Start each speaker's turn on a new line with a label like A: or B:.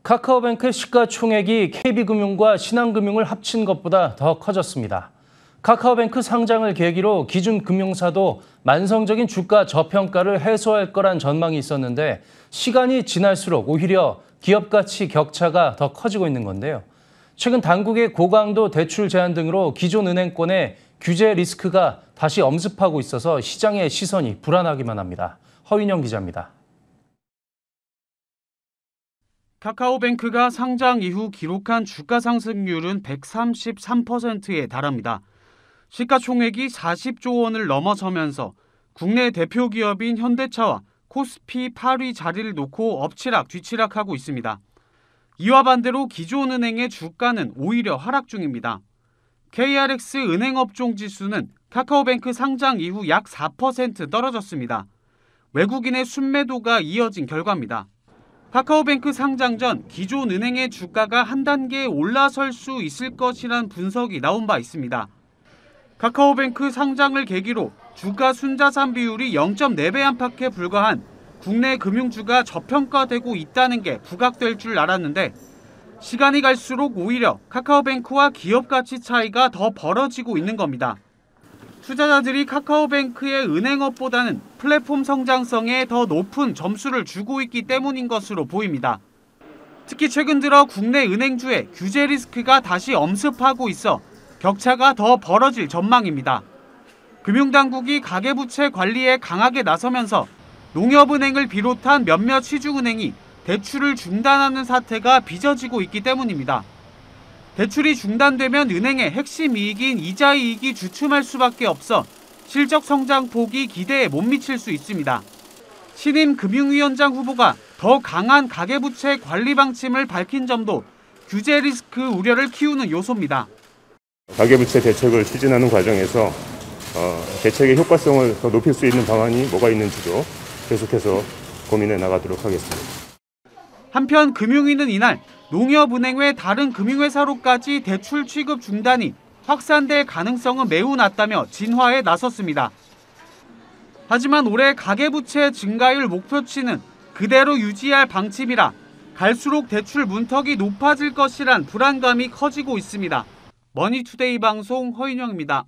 A: 카카오뱅크 시가총액이 KB금융과 신한금융을 합친 것보다 더 커졌습니다. 카카오뱅크 상장을 계기로 기존 금융사도 만성적인 주가 저평가를 해소할 거란 전망이 있었는데 시간이 지날수록 오히려 기업 가치 격차가 더 커지고 있는 건데요. 최근 당국의 고강도 대출 제한 등으로 기존 은행권의 규제 리스크가 다시 엄습하고 있어서 시장의 시선이 불안하기만 합니다. 허인영 기자입니다.
B: 카카오뱅크가 상장 이후 기록한 주가 상승률은 133%에 달합니다. 시가총액이 40조 원을 넘어서면서 국내 대표 기업인 현대차와 코스피 8위 자리를 놓고 엎치락 뒤치락하고 있습니다. 이와 반대로 기존 은행의 주가는 오히려 하락 중입니다. KRX 은행업종 지수는 카카오뱅크 상장 이후 약 4% 떨어졌습니다. 외국인의 순매도가 이어진 결과입니다. 카카오뱅크 상장 전 기존 은행의 주가가 한 단계 올라설 수 있을 것이란 분석이 나온 바 있습니다. 카카오뱅크 상장을 계기로 주가 순자산 비율이 0.4배 안팎에 불과한 국내 금융주가 저평가되고 있다는 게 부각될 줄 알았는데 시간이 갈수록 오히려 카카오뱅크와 기업 가치 차이가 더 벌어지고 있는 겁니다. 투자자들이 카카오뱅크의 은행업보다는 플랫폼 성장성에 더 높은 점수를 주고 있기 때문인 것으로 보입니다. 특히 최근 들어 국내 은행주의 규제 리스크가 다시 엄습하고 있어 격차가 더 벌어질 전망입니다. 금융당국이 가계부채 관리에 강하게 나서면서 농협은행을 비롯한 몇몇 시중은행이 대출을 중단하는 사태가 빚어지고 있기 때문입니다. 대출이 중단되면 은행의 핵심 이익인 이자 이익이 주춤할 수밖에 없어 실적 성장폭이 기대에 못 미칠 수 있습니다. 신임 금융위원장 후보가 더 강한 가계부채 관리 방침을 밝힌 점도 규제 리스크 우려를 키우는 요소입니다.
C: 가계부채 대책을 추진하는 과정에서 대책의 효과성을 더 높일 수 있는 방안이 뭐가 있는지도 계속해서 고민해 나가도록 하겠습니다.
B: 한편 금융위는 이날 농협은행 외 다른 금융회사로까지 대출 취급 중단이 확산될 가능성은 매우 낮다며 진화에 나섰습니다. 하지만 올해 가계부채 증가율 목표치는 그대로 유지할 방침이라 갈수록 대출 문턱이 높아질 것이란 불안감이 커지고 있습니다. 머니투데이 방송 허인영입니다.